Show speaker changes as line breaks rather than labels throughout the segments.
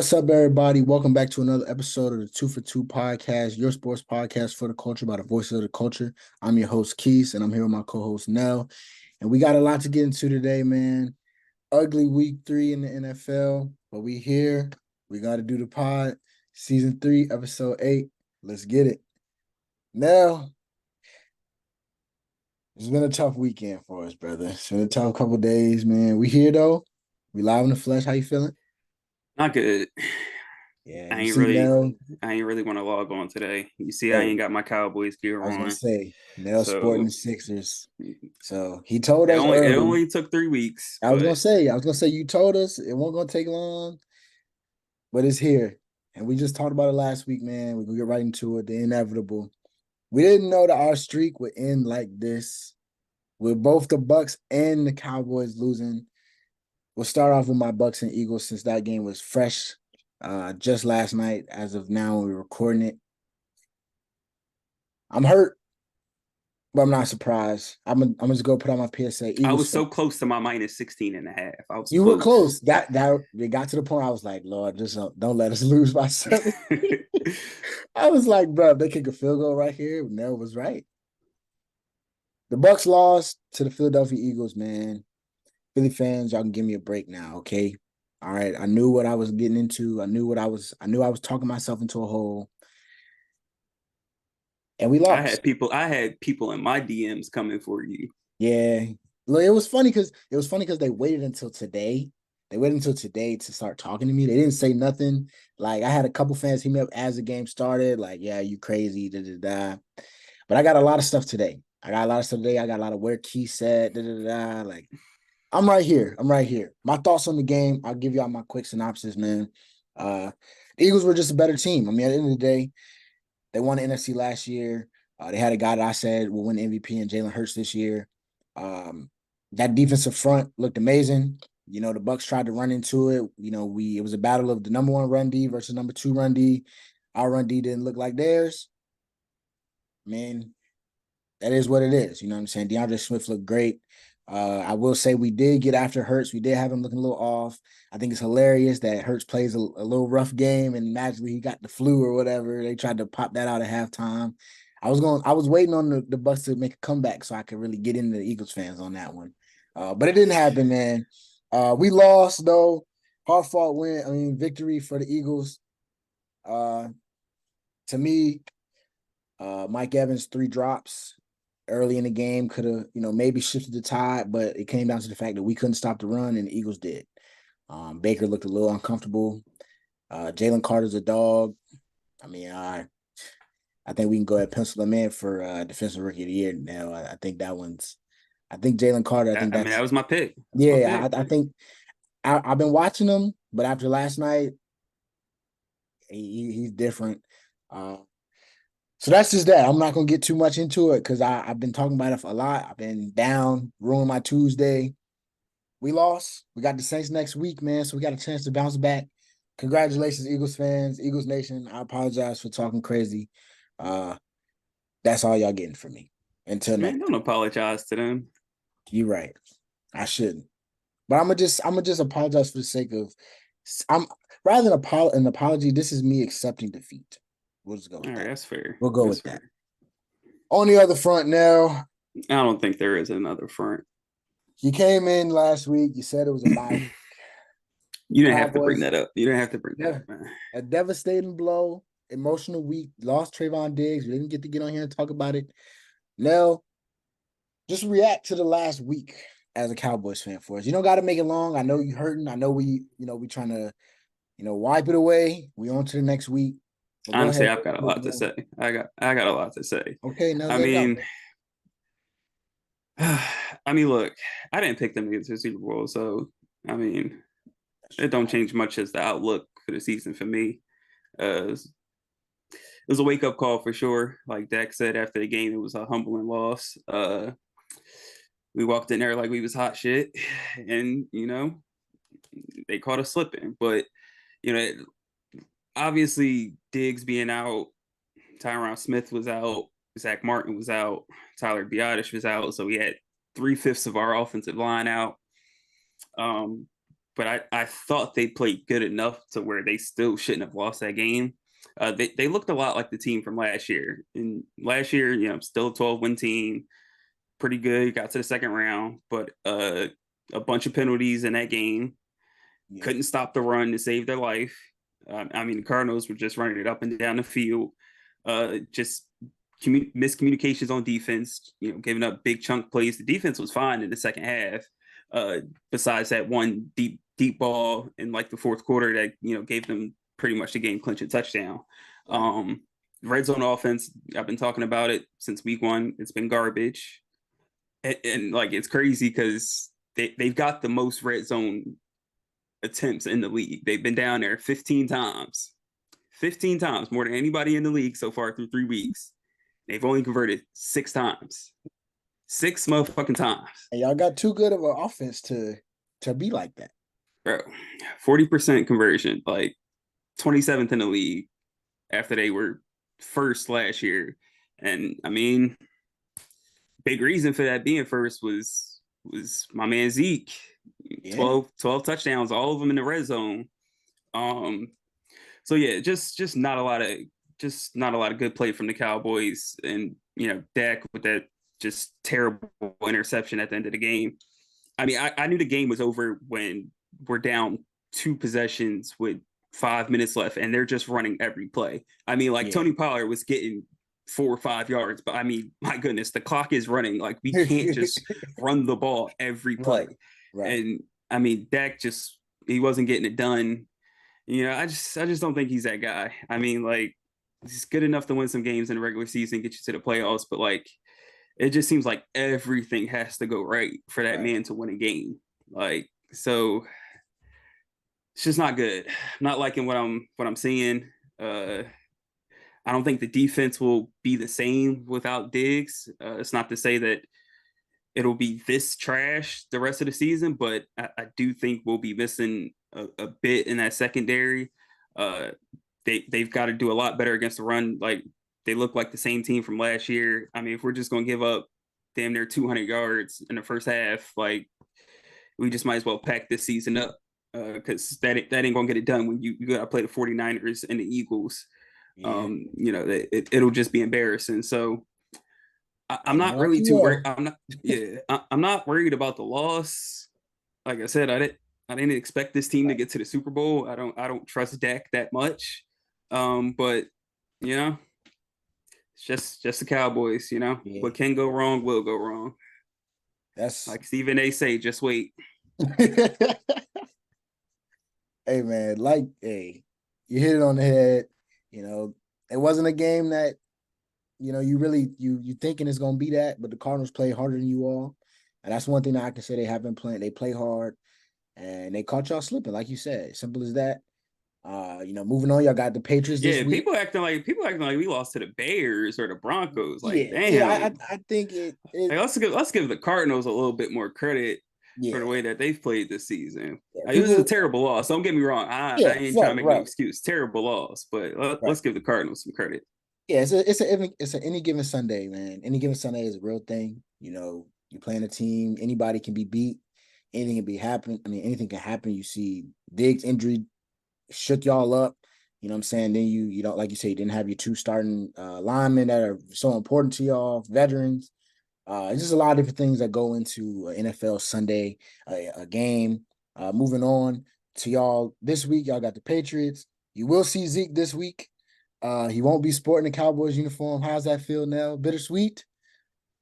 What's up, everybody? Welcome back to another episode of the Two for Two podcast, your sports podcast for the culture by the voices of the culture. I'm your host, Keith, and I'm here with my co-host, Nell. And we got a lot to get into today, man. Ugly week 3 in the NFL, but we here. We got to do the pod. Season 3, episode 8. Let's get it. Nell, it's been a tough weekend for us, brother. It's been a tough couple days, man. We here, though. We live in the flesh. How you feeling?
Not good.
Yeah,
I
you
ain't
see
really
Nell.
I ain't really want to log on today. You see, I
Hey,
ain't got my Cowboys gear
I was gonna
on.
say Nell sporting the
So
Sixers. So he told
it
us
only it
early.
only took 3 weeks,
I was gonna
but
say, you told us it wasn't gonna take long, but it's here. And we just talked about it last week, man. We're gonna get right into it. The inevitable. We didn't know that our streak would end like this, with both the Bucks and the Cowboys losing. We'll start off with my Bucks and Eagles since that game was fresh, just last night. As of now, we're recording it. I'm hurt, but I'm not surprised. I'm just go put on my PSA.
I
Eagles
was
fan.
so close to my minus 16 and a half. I was
You were
close.
close. That it got to the point I was like, Lord, just don't let us lose by 7. I was like, bro, if they kick a field goal right here, Nell was right. The Bucks lost to the Philadelphia Eagles, man. Philly fans, y'all can give me a break now, okay? All right. I knew what I was getting into. I knew I was talking myself into a hole. And we lost.
I had people in my DMs coming for you.
Yeah. Look, it was funny because they waited until today. They waited until today to start talking to me. They didn't say nothing. Like, I had a couple fans hit me up as the game started, like, yeah, you crazy, da da da. But I got a lot of stuff today. I got a lot of where Key said, da da da. Like, I'm right here. I'm right here. My thoughts on the game. I'll give y'all my quick synopsis, man. Uh the Eagles were just a better team. I mean, at the end of the day, they won the NFC last year. They had a guy that I said will win MVP and Jalen Hurts this year. Um, that defensive front looked amazing. You know, the Bucks tried to run into it. You know, it was a battle of the number 1 run D versus number 2 run D. Our run D didn't look like theirs. Man, that is what it is. You know what I'm saying? DeAndre Swift looked great. I will say we did get after Hurts. We did have him looking a little off. I think it's hilarious that Hurts plays a little rough game and magically he got the flu or whatever. They tried to pop that out at halftime. I was waiting on the Bucks to make a comeback so I could really get into the Eagles fans on that one. But it didn't happen, man. We lost though. Hard fought win. I mean, victory for the Eagles. Uh, to me, Mike Evans 3 drops early in the game could have, maybe shifted the tide, but it came down to the fact that we couldn't stop the run and the Eagles did. Baker looked a little uncomfortable. Jalen Carter's a dog. I mean, I think we can go ahead and pencil him in for defensive rookie of the year now. I think that one's. I think Jalen Carter. I think
I mean,
that's.
that was my pick. That's my
Yeah,
pick.
I think I've been watching him, but after last night, he's different. Uh, So that's just that. I'm not gonna get too much into it because I've been talking about it a lot. I've been down, ruined my Tuesday. We lost. We got the Saints next week, man. So we got a chance to bounce back. Congratulations, Eagles fans, Eagles Nation. I apologize for talking crazy. Uh, that's all y'all getting from me. Until
Man,
next
don't
time.
apologize to them.
You're right. I shouldn't. But I'm gonna just apologize for the sake of I'm rather than an apology, this is me accepting defeat. We'll just go
All
with
right,
that.
that's fair.
We'll go
That's
with that.
fair.
On the other front now,
I don't think there is another front.
you came in last week. You said it was a bye week.
You didn't have to bring
Cowboys,
that up. You didn't have to bring that
yeah,
up, man.
a devastating blow, emotional week. Lost Trayvon Diggs. We didn't get to get on here and talk about it. Now, just react to the last week as a Cowboys fan for us. You don't got to make it long. I know you hurting. I know we trying to, wipe it away. We on to the next week. But go
Honestly,
ahead.
I've got a lot to say. I got a lot to say.
Okay, now
I
let it out.
mean, I mean, look, I didn't pick them to get to the Super Bowl, so I mean,
That's
it
true.
don't change much as the outlook for the season for me. It was a wake up call for sure. Like Dak said after the game, it was a humbling loss. We walked in there like we was hot shit, and they caught us slipping. But you know, obviously Diggs being out, Tyron Smith was out, Zach Martin was out, Tyler Biotish was out, so we had 3/5 of our offensive line out. Um, but I thought they played good enough to where they still shouldn't have lost that game. They looked a lot like the team from last year. And last year, still a 12-win team, pretty good. Got to the second round, but a bunch of penalties in that game.
Yeah,
Couldn't stop the run to save their life. I mean, the Cardinals were just running it up and down the field. Just miscommunications on defense, giving up big chunk plays. The defense was fine in the second half, besides that one deep ball in like the fourth quarter that gave them pretty much the game clinching touchdown.
right.
Red zone offense, I've been talking about it since week one. It's been garbage, and like it's crazy because they've got the most red zone attempts in the league. They've been down there 15 times. 15 times, more than anybody in the league so far through 3 weeks. They've only converted 6 times. 6 motherfucking times.
And y'all got too good of an offense to be like that.
Bro, 40% conversion, like 27th in the league after they were first last year. And I mean, big reason for that being first was my man Zeke.
Yeah,
12 touchdowns, all of them in the red zone. Um, so yeah, just not a lot of good play from the Cowboys, and Dak with that just terrible interception at the end of the game. I mean, I knew the game was over when we're down 2 possessions with 5 minutes left, and they're just running every play. I mean, like
yeah.
Tony Pollard was getting 4 or 5 yards, but I mean, my goodness, the clock is running. Like we can't just run the ball every play.
Right, right.
And I mean, Dak just he wasn't getting it done. I just don't think he's that guy. I mean, like he's good enough to win some games in the regular season, get you to the playoffs, but like it just seems like everything has to go right for that
Right.
man to win a game. Like so, it's just not good. I'm not liking what I'm seeing. Uh, I don't think the defense will be the same without Diggs. It's not to say that it'll be this trash the rest of the season, but I do think we'll be missing a bit in that secondary. Uh, they've got to do a lot better against the run. Like they look like the same team from last year. I mean, if we're just gonna give up damn near 200 yards in the first half, like we just might as well pack this season up because that ain't gonna get it done when you gotta play the 49ers and the Eagles.
Yeah.
It'll just be embarrassing. So I'm
Ain't
not
going
really
to
too worried.
war.
I'm not. Yeah, I'm not worried about the loss. Like I said, I didn't expect this team to
Right.
get to the Super Bowl. I don't trust Dak that much. But you know, it's just the Cowboys.
Yeah.
What can go wrong will go wrong.
That's
Like Stephen A. say, just wait.
hey man, like hey, you hit it on the head. You know, it wasn't a game that, you really you thinking it's gonna be that, but the Cardinals play harder than you all. And that's one thing that I can say they have been playing. They play hard and they caught y'all slipping, like you said. Simple as that. Moving on, y'all got the Patriots this
Yeah,
week.
people acting like we lost to the Bears or the Broncos. Like,
Yeah, yeah, I
damn.
I think it
Like, let's give the Cardinals a little bit more credit for the
yeah,
way that they've played this season.
yeah.
Like, this is a
People,
terrible loss. Don't get me wrong. I
yeah,
ain't trying to
right,
make no
right,
excuse. Terrible loss, but
right.
let's give the Cardinals some credit.
Yeah, it's a any given Sunday, man. Any given Sunday is a real thing. You're playing a team, anybody can be beat, anything can be happen. I mean, anything can happen. You see Diggs injury shook y'all up. You know what I'm saying? Then you don't, like you say, you didn't have your two starting linemen that are so important to y'all, veterans. It's just a lot of different things that go into an NFL Sunday, a game. Moving on to y'all this week, y'all got the Patriots. You will see Zeke this week. He won't be sporting the Cowboys uniform. How's that feel now? Bittersweet?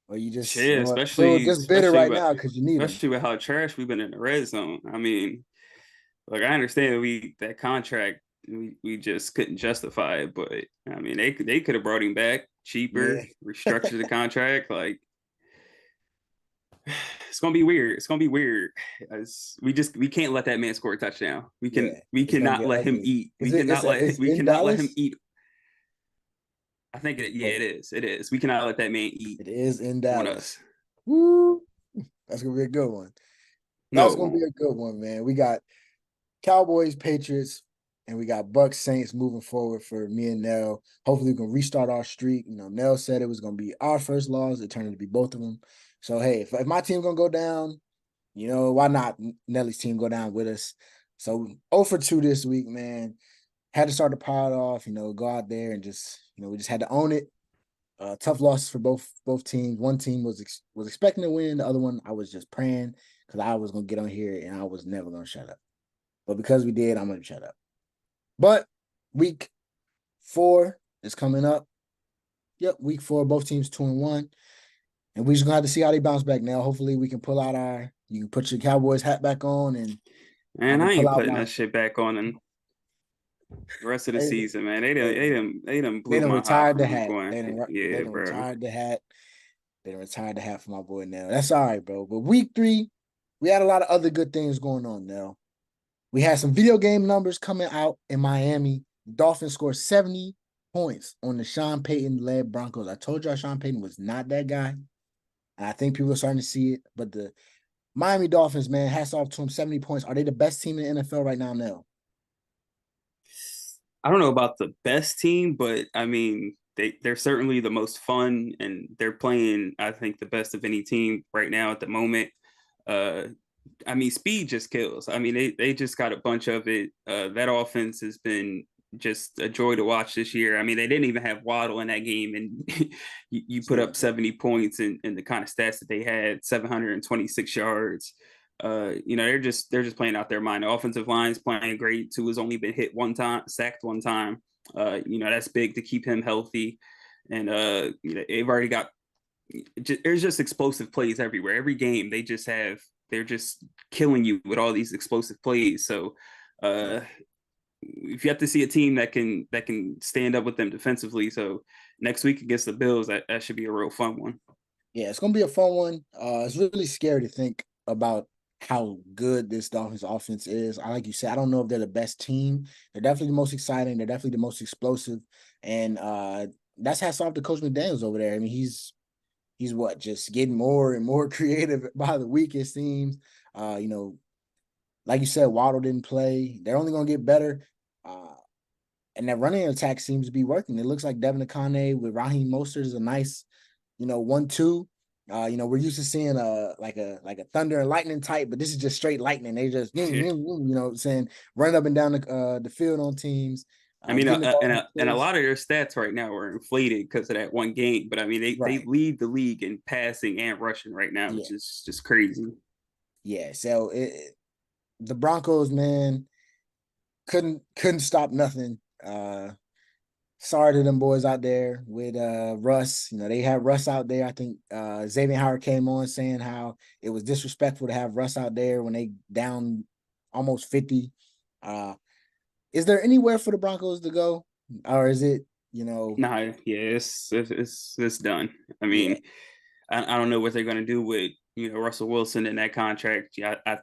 Or you just,
Yeah,
so
especially
just bitter
especially
right
with
now because you need him?
especially with how trash we've been in the red zone. I mean, like I understand that contract we just couldn't justify it, but I mean they could have brought him back
Yeah.
cheaper, restructured the contract. Like it's gonna be weird. It's gonna be weird. We can't let that man score a touchdown. We can
Yeah.
we
It's gonna
cannot
get
let him
ugly.
eat.
Is it it's
We
in
cannot let him
Dallas?
eat. I think yeah,
Oh,
it is. It is. We cannot let that man eat
it is in
on
Dallas.
us.
Woo. That's gonna be a good one.
No,
That's
it
gonna
won't.
be a good one, man. We got Cowboys, Patriots, and we got Bucks, Saints moving forward for me and Nell. Hopefully, we can restart our streak. Nell said it was gonna be our first loss. It turned out to be both of them. So hey, if my team's gonna go down, Why not Nelly's team go down with us? So 0 for 2 this week, man. Had to start the pod off, go out there and just, we just had to own it. Tough losses for both teams. One team was expecting to win. The other one, I was just praying because I was gonna get on here and I was never gonna shut up. But because we did, I'm gonna shut up. But week 4 is coming up. Yep, week 4, both teams 2-1. And we just gonna have to see how they bounce back now. Hopefully we can pull out you can put your Cowboys hat back on and I
And
can
I
pull
ain't
out
putting
my
that shit back on and the rest of the
they,
season, man.
they,
They done
they
blew
done
my high
retired the
from week
hat.
one.
They
Yeah,
done
bro.
retired the hat. They done retired the hat for my boy now. That's all right, bro. But week 3, we had a lot of other good things going on now. We had some video game numbers coming out in Miami. Dolphins scored 70 points on the Sean Payton-led Broncos. I told y'all Sean Payton was not that guy. And I think people are starting to see it. But the Miami Dolphins, man, hats off to them, 70 points. Are they the best team in the NFL right now? No.
I don't know about the best team, but I mean, they're certainly the most fun, and they're playing, I think, the best of any team right now at the moment. Uh, I mean, speed just kills. I mean, they just got a bunch of it. That offense has been just a joy to watch this year. I mean, they didn't even have Waddle in that game, and you put up 70 points and the kind of stats that they had, 726 yards. They're just playing out their mind. The offensive line's playing great. Tua has only been hit one time, sacked one time. That's big to keep him healthy. And they've already got there's just explosive plays everywhere. Every game they're just killing you with all these explosive plays. So
Yeah.
if you have to see a team that can stand up with them defensively, so next week against the Bills, that should be a real fun one.
Yeah, it's gonna be a fun one. It's really scary to think about how good this Dolphins offense is. Like you said, I don't know if they're the best team. They're definitely the most exciting. They're definitely the most explosive, and that's hats off to Coach McDaniels over there. I mean, he's what just getting more and more creative by the week. It seems. Like you said, Waddle didn't play. They're only gonna get better. Uh, and that running attack seems to be working. It looks like Devin Akane with Raheem Mostert is a nice 1-2. We're used to seeing a thunder and lightning type, but this is just straight lightning. They just saying run up and down the field on teams,
I mean,
getting the ball
and
in
and a
place.
lot of their stats right now are inflated because of that one game. But I mean, they
Right.
lead the league in passing and rushing right now,
Yeah.
which is just crazy.
Yeah. So the Broncos, man, couldn't stop nothing. Sorry to them boys out there with Russ. They had Russ out there. I think Xavier Howard came on saying how it was disrespectful to have Russ out there when they down almost 50. Uh is there anywhere for the Broncos to go? Or is it,
Nah, yeah, it's done. I
yeah,
mean, I don't know what they're gonna do with Russell Wilson in that contract. Yeah, I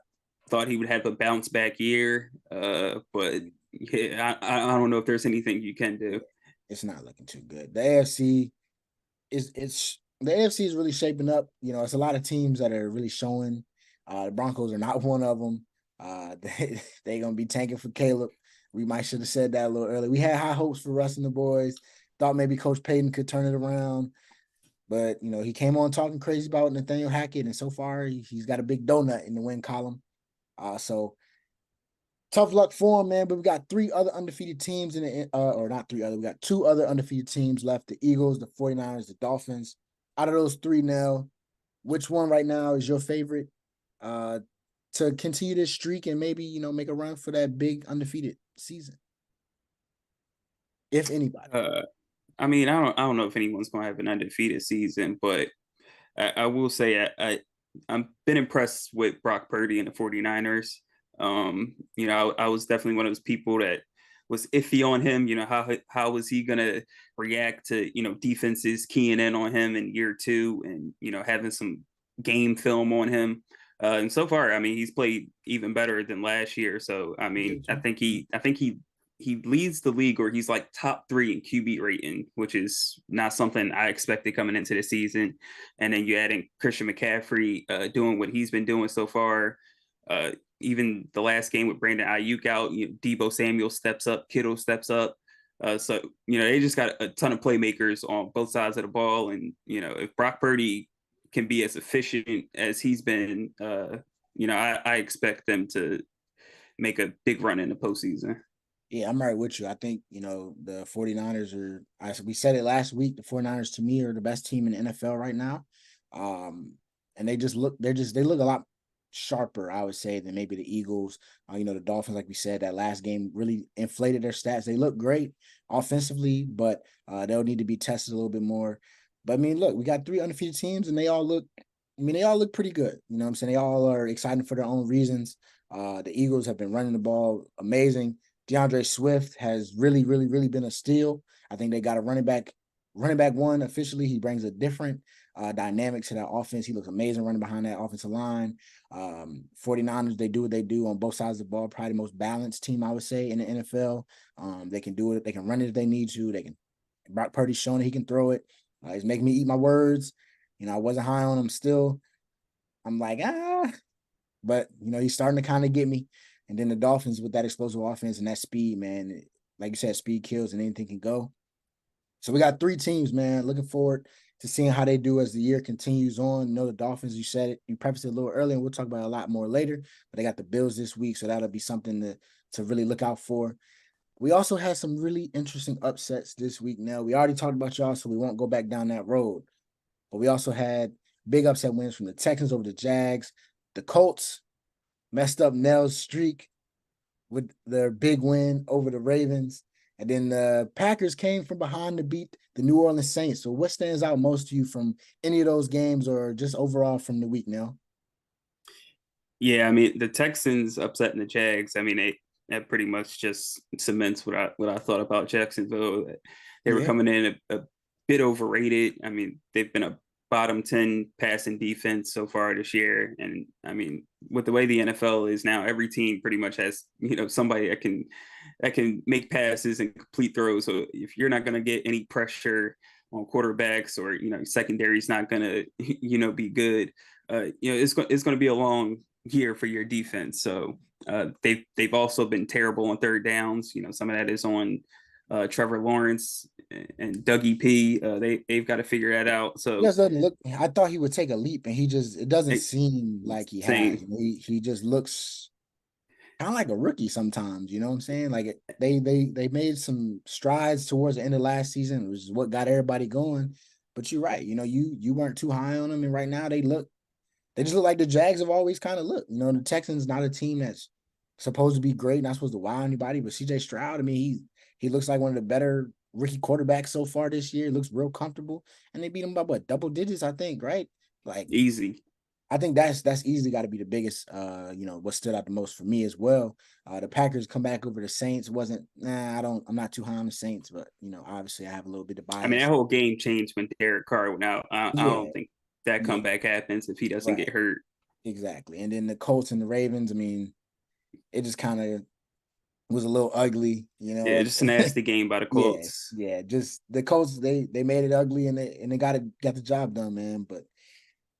thought he would have a bounce back year, but yeah, I don't know if there's anything you can do.
it's not looking too good. The AFC it's the AFC is really shaping up. It's a lot of teams that are really showing. The Broncos are not one of them. They're gonna be tanking for Caleb. We might should have said that a little earlier. We had high hopes for Russ and the boys. Thought maybe Coach Payton could turn it around, but he came on talking crazy about Nathaniel Hackett, and so far he's got a big donut in the win column. So tough luck for him, man. But we got 3 other undefeated teams in the or not 3 other. We got 2 other undefeated teams left: the Eagles, the 49ers, the Dolphins. Out of those 3 now, which one right now is your favorite to continue this streak and maybe make a run for that big undefeated season, if anybody?
Uh, I mean, I don't know if anyone's gonna have an undefeated season, but I will say I've been impressed with Brock Purdy and the 49ers. I was definitely one of those people that was iffy on him. How was he gonna react to defenses keying in on him in year 2 and having some game film on him. And so far, I mean, he's played even better than last year. So I mean, I think he leads the league, or he's like top 3 in QB rating, which is not something I expected coming into the season. And then you add in Christian McCaffrey doing what he's been doing so far. Even the last game with Brandon Ayuk out, Debo Samuel steps up, Kittle steps up. So they just got a ton of playmakers on both sides of the ball, and if Brock Purdy can be as efficient as he's been, I expect them to make a big run in the postseason.
Yeah, I'm right with you. I think, the 49ers are, we said it last week, the 49ers to me are the best team in the NFL right now. Um, and they look a lot sharper, I would say, than maybe the Eagles. The Dolphins, like we said, that last game really inflated their stats. They look great offensively, but they'll need to be tested a little bit more. But I mean, look, we got three undefeated teams and they all look pretty good. You know what I'm saying? They all are exciting for their own reasons. The Eagles have been running the ball amazing. DeAndre Swift has really, really, really been a steal. I think they got a running back one officially. He brings a different dynamic to that offense. He looks amazing running behind that offensive line. 49ers, they do what they do on both sides of the ball. Probably the most balanced team, I would say, in the NFL. They can do it. They can run it if they need to. They can. Brock Purdy's showing that he can throw it. He's making me eat my words. I wasn't high on him still. I'm like, but he's starting to kind of get me. And then the Dolphins with that explosive offense and that speed, man, like you said, speed kills and anything can go. So we got three teams, man. Looking forward to seeing how they do as the year continues on. The Dolphins, you said it, you prefaced it a little earlier, and we'll talk about it a lot more later. But they got the Bills this week, so that'll be something to really look out for. We also had some really interesting upsets this week. Now we already talked about y'all, so we won't go back down that road. But we also had big upset wins from the Texans over the Jags. The Colts messed up Nell's streak with their big win over the Ravens. And then the Packers came from behind to beat the New Orleans Saints. So what stands out most to you from any of those games or just overall from the week now?
Yeah, I mean the Texans upsetting the Jags. I mean that pretty much just cements what I thought about Jacksonville. They were
Yeah.
coming in a bit overrated. I mean they've been a bottom 10 passing defense so far this year, and I mean with the way the NFL is now, every team pretty much has somebody that can make passes and complete throws. So if you're not going to get any pressure on quarterbacks, or secondary is not going to be good, it's going to be a long year for your defense. So they've also been terrible on third downs. Some of that is on Trevor Lawrence and Dougie P. They've got to figure that out.
He
So
just doesn't look. I thought he would take a leap, and it doesn't seem like he has.
same,
He just looks kind of like a rookie sometimes. You know what I'm saying? Like they made some strides towards the end of last season, which is what got everybody going. But you're right. You weren't too high on them, and right now they just look like the Jags have always kind of looked. The Texans not a team that's supposed to be great, not supposed to wow anybody. But CJ Stroud, I mean, he looks like one of the better rookie quarterbacks so far this year. He looks real comfortable, and they beat him by what, double digits, I think, right? Like
easy.
I think that's easily got to be the biggest, what stood out the most for me as well. The Packers come back over the Saints. I'm not too high on the Saints, but obviously I have a little bit of
I mean, that
bias.
whole game changed when Derek Carr went out. I
Yeah,
don't think that
yeah,
comeback happens if he doesn't
right,
get hurt.
exactly. And then the Colts and the Ravens. I mean, it just kind of was a little ugly,
Yeah, just a nasty game by the
Yeah,
Colts.
yeah. Just the Colts, they made it ugly and they got the job done, man. But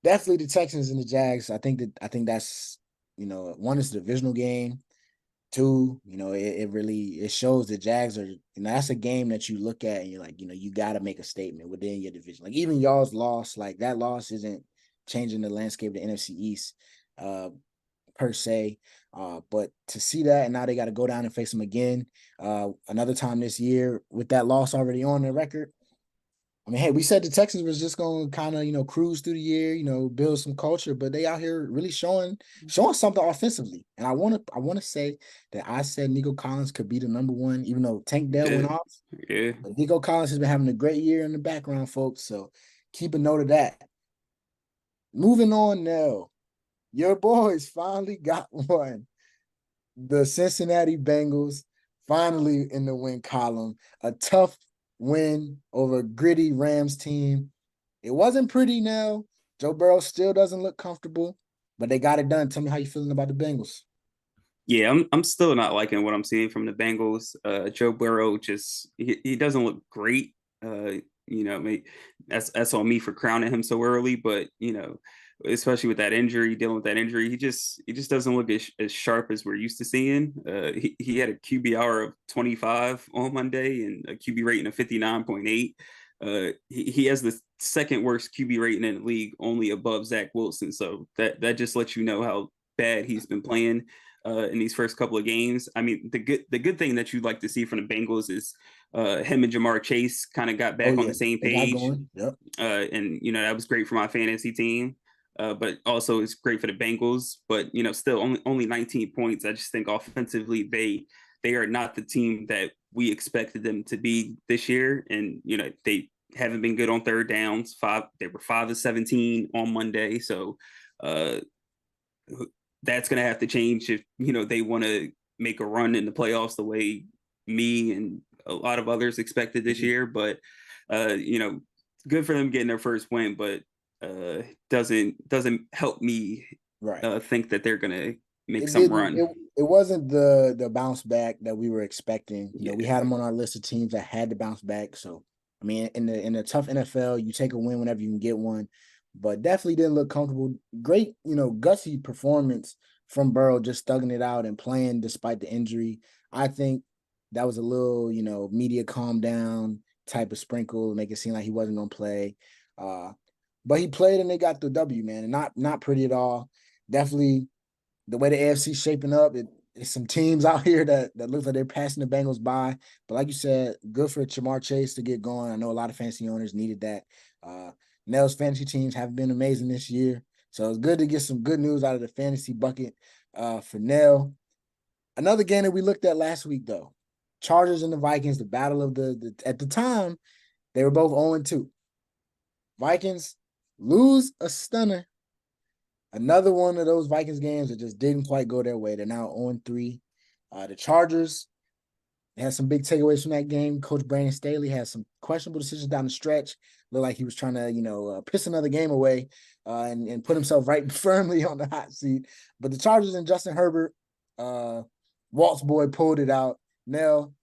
definitely the Texans and the Jags. I think that's one is the divisional game. Two, it really it shows the Jags are, that's a game that you look at and you're like, you got to make a statement within your division. Like even y'all's loss, like that loss isn't changing the landscape of the NFC East per se. But to see that and now they got to go down and face them again another time this year with that loss already on their record. I mean, hey, we said the Texans was just going to kind of, cruise through the year, build some culture, but they out here really showing something offensively. And I want to say that I said Nico Collins could be the number one, even though Tank Dell went
Yeah,
off.
yeah.
But Nico Collins has been having a great year in the background, folks. So keep a note of that. Moving on now, your boys finally got one. The Cincinnati Bengals finally in the win column. A tough win over a gritty Rams team. It wasn't pretty now. Joe Burrow still doesn't look comfortable, but they got it done. Tell me how you feeling about the Bengals.
Yeah, I'm still not liking what I'm seeing from the Bengals. Joe Burrow just he doesn't look great. That's on me for crowning him so early, but especially with that injury, dealing with that injury, he just doesn't look as sharp as we're used to seeing. He had a QBR of 25 on Monday and a QB rating of 59.8. He has the second worst QB rating in the league, only above Zach Wilson. So that just lets you know how bad he's been playing in these first couple of games. I mean, the good thing that you'd like to see from the Bengals is him and Jamar Chase kind of got
Oh
back on
yeah,
the same
they got
page,
going. Yep.
and that was great for my fantasy team. But also it's great for the Bengals. But still only 19 points. I just think offensively they are not the team that we expected them to be this year, and they haven't been good on third downs. They were 5 of 17 on Monday, so uh, that's going to have to change if they want to make a run in the playoffs the way me and a lot of others expected this
Mhm.
year. But good for them getting their first win, but doesn't help me
Right.
think that they're going to make
It
some
didn't.
run.
It wasn't the bounce back that we were expecting. We
Yeah.
had them on our list of teams that had to bounce back. So I mean, in the tough NFL, you take a win whenever you can get one, but definitely didn't look comfortable. Great, gutsy performance from Burrow, just thugging it out and playing despite the injury. I think that was a little, media calm down type of sprinkle, make it seem like he wasn't gonna play. Uh, but he played and they got the W, man, and not pretty at all. Definitely the way the AFC's shaping up, it's some teams out here that looks like they're passing the Bengals by. But like you said, good for Jamar Chase to get going. I know a lot of fantasy owners needed that. Nell's fantasy teams have been amazing this year. So it's good to get some good news out of the fantasy bucket for Nell. Another game that we looked at last week, though. Chargers and the Vikings, the battle of the at the time, they were both 0-2. Vikings lose a stunner. Another one of those Vikings games that just didn't quite go their way. They're now 0-3. The Chargers had some big takeaways from that game. Coach Brandon Staley had some questionable decisions down the stretch. Looked like he was trying to, piss another game away and put himself right firmly on the hot seat. But the Chargers and Justin Herbert, Walt's boy pulled it out. Nell,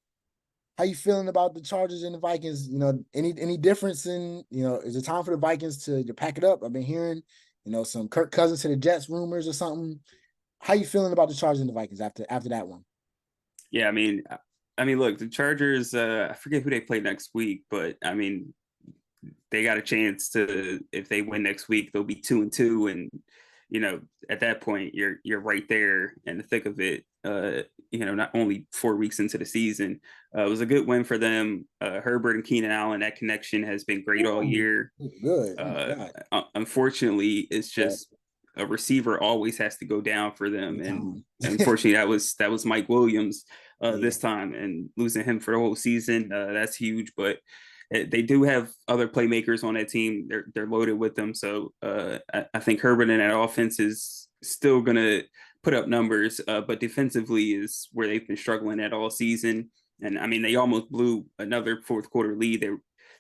how you feeling about the Chargers and the Vikings? Any difference in, is it time for the Vikings to pack it up? I've been hearing, some Kirk Cousins to the Jets rumors or something. How you feeling about the Chargers and the Vikings after that one?
Yeah, I mean, look, the Chargers. I forget who they play next week, but I mean, they got a chance to, if they win next week, they'll be 2-2, and at that point, you're right there in the thick of it. Not only 4 weeks into the season, it was a good win for them. Herbert and Keenan Allen, that connection has been great all
Ooh,
year.
good. Oh my
Uh,
God.
Unfortunately, it's
Yeah,
just a receiver always has to go down for them, and
anytime.
unfortunately, that was Mike Williams
Yeah,
this time, and losing him for the whole season, that's huge. But they do have other playmakers on that team. They're loaded with them, so I think Herbert in that offense is still gonna put up numbers, but defensively is where they've been struggling at all season. And I mean, they almost blew another fourth quarter lead.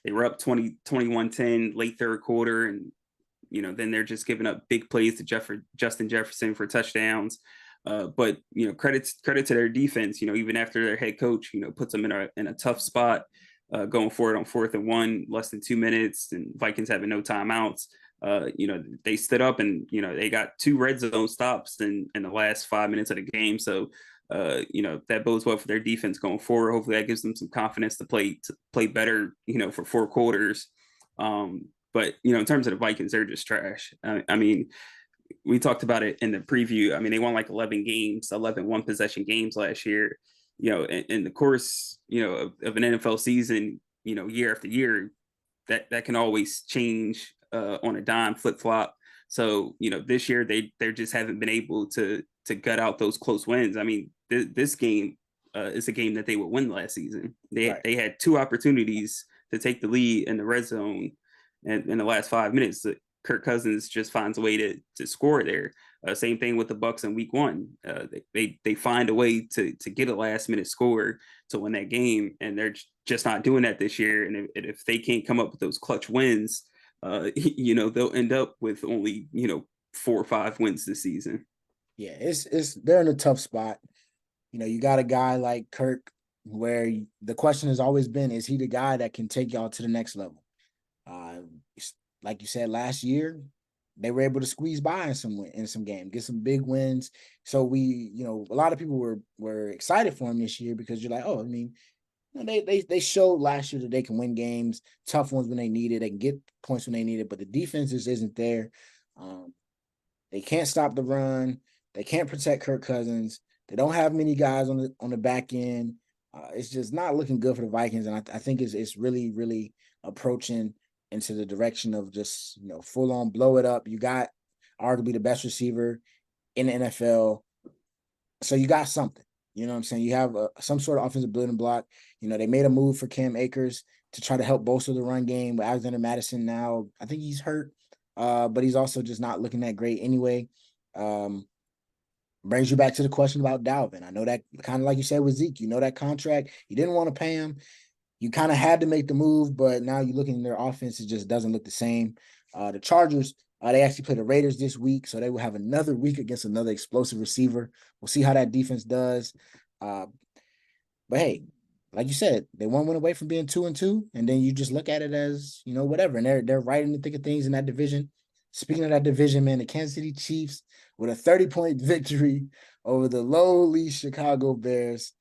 They were up 20, 21-10 late third quarter, and then they're just giving up big plays to Justin Jefferson for touchdowns. But credit to their defense. Even after their head coach, puts them in a tough spot, going forward on 4th and 1, less than 2 minutes, and Vikings having no timeouts. They stood up and they got 2 red zone stops in the last 5 minutes of the game. So that bodes well for their defense going forward. Hopefully, that gives them some confidence to play better. For 4 quarters. But in terms of the Vikings, they're just trash. I mean, we talked about it in the preview. I mean, they won like 11 games, 11 one possession games last year. In the course, of an NFL season, year after year, that can always change on a dime, flip flop. So this year they just haven't been able to gut out those close wins. I mean, this game is a game that they would win last season. They
right.
they had 2 opportunities to take the lead in the red zone, and in the last 5 minutes, Kirk Cousins just finds a way to score there. Same thing with the Bucks in Week 1. They find a way to get a last minute score to win that game, and they're just not doing that this year. And if they can't come up with those clutch wins, they'll end up with only 4 or 5 wins this season.
Yeah, it's they're in a tough spot. You got a guy like Kirk where the question has always been, is he the guy that can take y'all to the next level? Uh, like you said last year, they were able to squeeze by in some games, get some big wins. So a lot of people were excited for him this year because you're like, oh, I mean, they showed last year that they can win games, tough ones when they need it, they can get points when they need it, but the defense just isn't there. They can't stop the run. They can't protect Kirk Cousins. They don't have many guys on the back end. It's just not looking good for the Vikings, and I think it's really really approaching into the direction of just full on blow it up. You got arguably the best receiver in the NFL, so you got something. You know what I'm saying? You have some sort of offensive building block. They made a move for Cam Akers to try to help bolster the run game. But Alexander Madison now, I think he's hurt, but he's also just not looking that great anyway. Um, Brings you back to the question about Dalvin. I know that kind of like you said with Zeke, that contract, you didn't want to pay him. You kind of had to make the move, but now you look in their offense, it just doesn't look the same. The Chargers, they actually play the Raiders this week, so they will have another week against another explosive receiver. We'll see how that defense does. Uh, but hey, like you said, they one win away from being 2-2, and then you just look at it as whatever, and they're right in the thick of things in that division. Speaking of that division, man, the Kansas City Chiefs with a 30-point victory over the lowly Chicago Bears.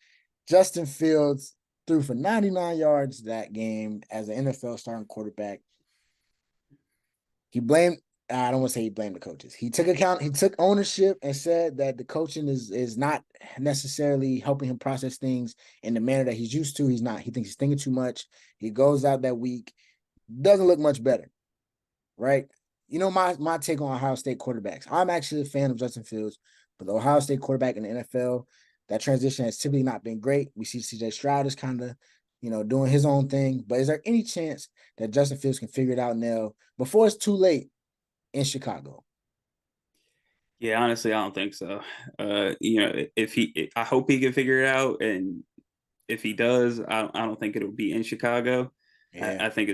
Justin Fields threw for 99 yards that game as an NFL starting quarterback. He blamed, I don't want to say he blamed the coaches. He took ownership and said that the coaching is not necessarily helping him process things in the manner that he's used to. He's not. He thinks he's thinking too much. He goes out that week, doesn't look much better, right? My take on Ohio State quarterbacks. I'm actually a fan of Justin Fields, but the Ohio State quarterback in the NFL, that transition has typically not been great. We see CJ Stroud is kind of, doing his own thing. But is there any chance that Justin Fields can figure it out now before it's too late in Chicago?
Yeah, honestly, I don't think so. I hope he can figure it out, and if he does, I don't think it'll be in Chicago.
Yeah,
I think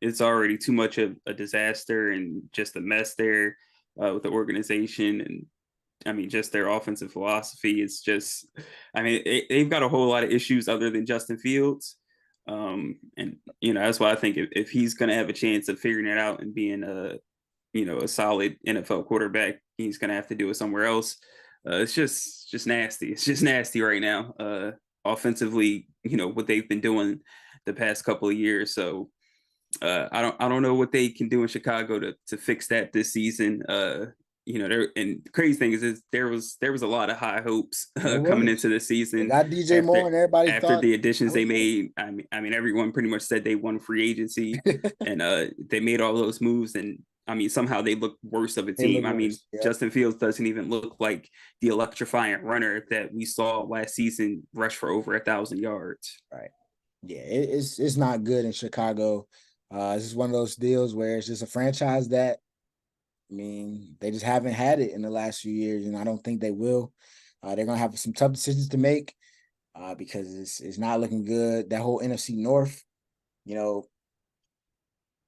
it's already too much of a disaster and just a mess there with the organization, and I mean just their offensive philosophy. It's just, I mean, they've got a whole lot of issues other than Justin Fields, and that's why I think if he's going to have a chance of figuring it out and being a solid NFL quarterback, he's going to have to do it somewhere else. It's just nasty. It's just nasty right now. Offensively, what they've been doing the past couple of years. So I don't know what they can do in Chicago to fix that this season. And the crazy thing is there was a lot of high hopes
there
coming
was.
into the
They
season
got DJ
after
Moore, and everybody
after
thought
the additions
that
they
was it.
made. I mean, everyone pretty much said they won free agency, and they made all those moves, and I mean, somehow they look worse of a
They look
team. I mean,
worse. Yep.
Justin Fields doesn't even look like the electrifying runner that we saw last season rush for over 1,000 yards.
Right. Yeah, it's not good in Chicago. This is one of those deals where it's just a franchise that, I mean, they just haven't had it in the last few years, and I don't think they will. They're gonna have some tough decisions to make because it's not looking good. That whole NFC North, you know,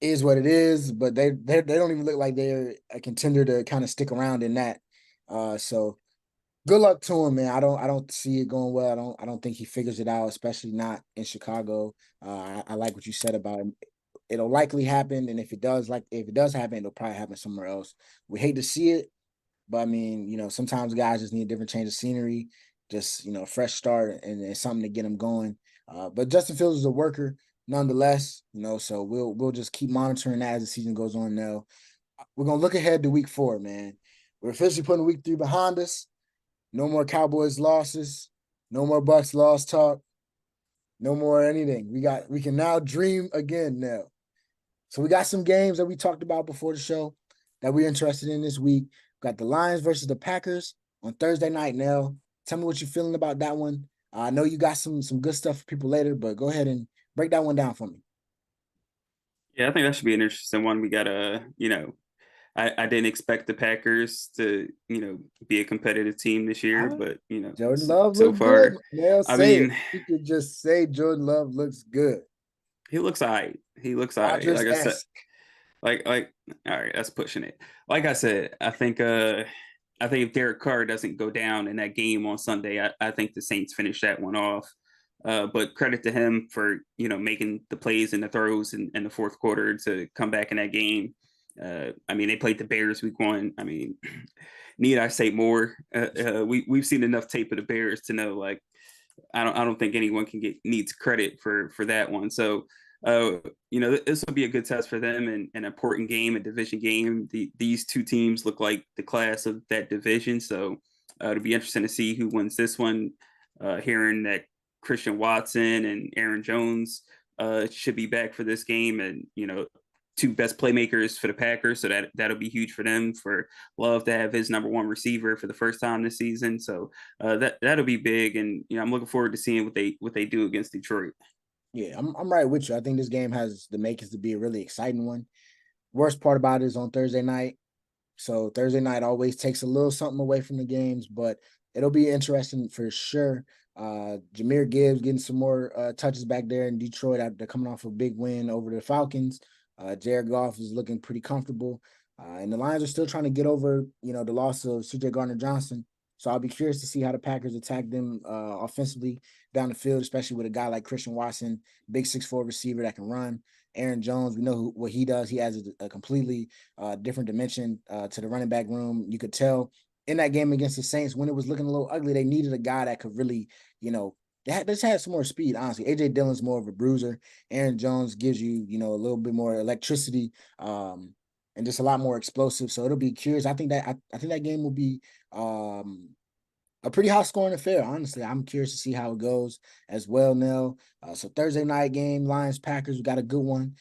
is what it is, but they don't even look like they're a contender to kind of stick around in that. So good luck to him, man. I don't see it going well. I don't think he figures it out, especially not in Chicago. I like what you said about him. It'll likely happen, and if it does happen, it'll probably happen somewhere else. We hate to see it, but I mean, sometimes guys just need a different change of scenery, just a fresh start and something to get them going. But Justin Fields is a worker nonetheless, so we'll just keep monitoring that as the season goes on. Now we're gonna look ahead to week 4, man. We're officially putting week 3 behind us. No more Cowboys losses. No more Bucks loss talk. No more anything. We can now dream again now. So we got some games that we talked about before the show that we're interested in this week. We got the Lions versus the Packers on Thursday night. Now, tell me what you're feeling about that one. I know you got some good stuff for people later, but go ahead and break that one down for me.
Yeah, I think that should be an interesting one. We got I didn't expect the Packers to, be a competitive team this year,
Ah,
but
Jordan Love
so
look good.
far,
Now
I
say it.
mean,
You could just say Jordan Love looks good.
he looks alright. He looks alright. Like I said,
Rodgers-esque.
like all right, that's pushing it. Like I said, I think if Derek Carr doesn't go down in that game on Sunday, I think the Saints finish that one off. But credit to him for making the plays and the throws in the fourth quarter to come back in that game. I mean, they played the Bears week 1. I mean, need I say more? We've seen enough tape of the Bears to know, like, I don't think anyone needs credit for that one. So uh, this will be a good test for them and an important game, a division game. These two teams look like the class of that division, so it'll be interesting to see who wins this one. Hearing that Christian Watson and Aaron Jones should be back for this game, and two best playmakers for the Packers, so that'll be huge for them. For Love to have his number one receiver for the first time this season, so that'll be big, and I'm looking forward to seeing what they do against Detroit.
Yeah, I'm right with you. I think this game has the makings to be a really exciting one. Worst part about it is on Thursday night. So Thursday night always takes a little something away from the games, but it'll be interesting for sure. Jahmyr Gibbs getting some more touches back there in Detroit after coming off a big win over the Falcons. Jared Goff is looking pretty comfortable. And the Lions are still trying to get over, the loss of CJ Gardner-Johnson. So I'll be curious to see how the Packers attack them offensively down the field, especially with a guy like Christian Watson, big 6'4" receiver that can run. Aaron Jones, we know what he does. He adds a completely different dimension to the running back room. You could tell in that game against the Saints when it was looking a little ugly, they needed a guy that could really, they just had some more speed, honestly. AJ Dillon's more of a bruiser. Aaron Jones gives you, a little bit more electricity and just a lot more explosive. So it'll be curious. I think that game will be a pretty high scoring affair, honestly. I'm curious to see how it goes as well now. So Thursday night game, Lions Packers, we got a good one.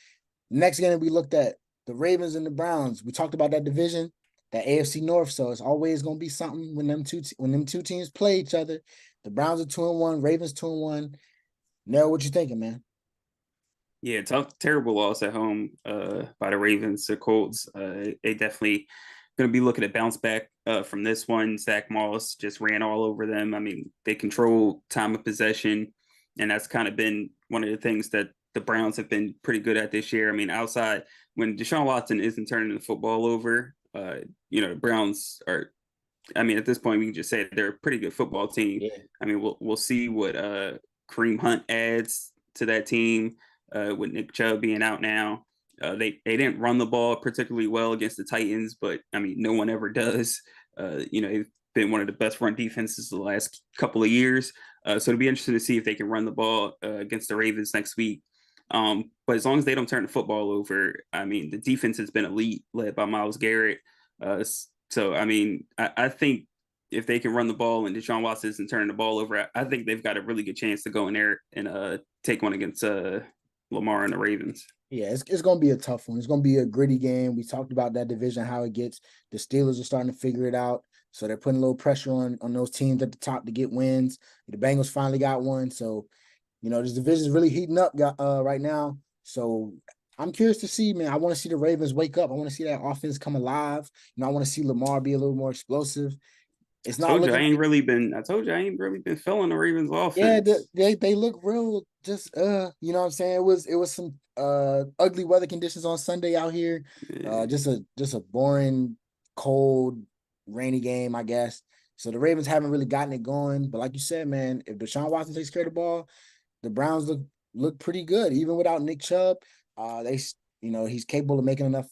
Next game we looked at the Ravens and the Browns. We talked about that division, that AFC North. So it's always going to be something when them two teams play each other. The Browns are 2-1, Ravens 2-1. Nell, what you thinking, man?
Yeah, tough, terrible loss at home by the Ravens. The Colts, they definitely going to be looking to bounce back from this one. Zach Moss just ran all over them. I mean, they control time of possession, and that's kind of been one of the things that the Browns have been pretty good at this year. I mean, outside when Deshaun Watson isn't turning the football over, the Browns are. I mean, at this point, we can just say they're a pretty good football team.
Yeah.
I mean, we'll see what Kareem Hunt adds to that team with Nick Chubb being out now. They didn't run the ball particularly well against the Titans, but I mean, no one ever does. They've been one of the best run defenses the last couple of years. So it'll be interesting to see if they can run the ball against the Ravens next week. But as long as they don't turn the football over, I mean, the defense has been elite, led by Myles Garrett. So I mean, I think if they can run the ball and Deshaun Watson isn't turning the ball over, I think they've got a really good chance to go in there and take one against Lamar and the Ravens.
Yeah, it's going to be a tough one. It's going to be a gritty game. We talked about that division, how it gets. The Steelers are starting to figure it out. So they're putting a little pressure on those teams at the top to get wins. The Bengals finally got one. So, this division is really heating up right now. So I'm curious to see, man. I want to see the Ravens wake up. I want to see that offense come alive. I want to see Lamar be a little more explosive. It's not looking like
I told you I ain't really been feeling the Ravens
yeah,
offense.
they look real just you know what I'm saying? It was some ugly weather conditions on Sunday out here.
Yeah.
Just a boring, cold, rainy game, I guess. So the Ravens haven't really gotten it going. But like you said, man, if Deshaun Watson takes care of the ball, the Browns look pretty good, even without Nick Chubb. He's capable of making enough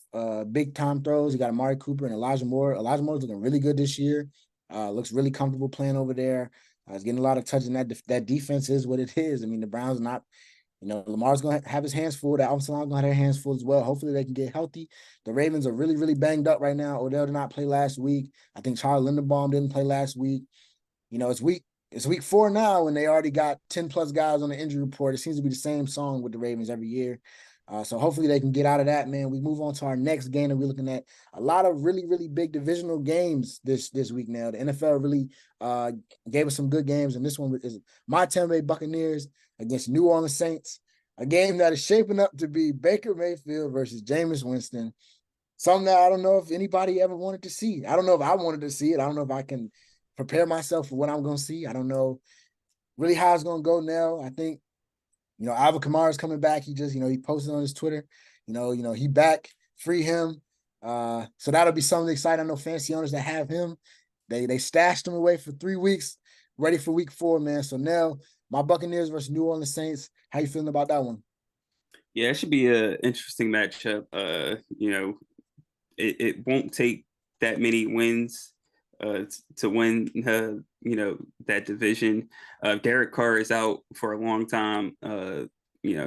big time throws. You got Amari Cooper and Elijah Moore. Elijah Moore's looking really good this year. Looks really comfortable playing over there. He's getting a lot of touches, and that defense is what it is. I mean, the Browns not, Lamar's going to have his hands full. That offensive line going to have their hands full as well. Hopefully, they can get healthy. The Ravens are really, really banged up right now. Odell did not play last week. I think Charlie Linderbaum didn't play last week. It's week 4 now, and they already got 10 plus guys on the injury report. It seems to be the same song with the Ravens every year. So hopefully they can get out of that, man. We move on to our next game, and we're looking at a lot of really, really big divisional games this week now. The NFL really gave us some good games, and this one is my Tampa Bay Buccaneers against New Orleans Saints, a game that is shaping up to be Baker Mayfield versus Jameis Winston. Something that I don't know if anybody ever wanted to see. I don't know if I wanted to see it. I don't know if I can prepare myself for what I'm going to see. I don't know really how it's going to go now. I think Alvin Kamara's coming back. He just, he posted on his Twitter, he back, free him. So that'll be something exciting. I know fancy owners that have him. They stashed him away for 3 weeks, ready for week 4, man. So now my Buccaneers versus New Orleans Saints. How you feeling about that one?
Yeah, it should be an interesting matchup. It won't take that many wins to win, that division. Derek Carr is out for a long time.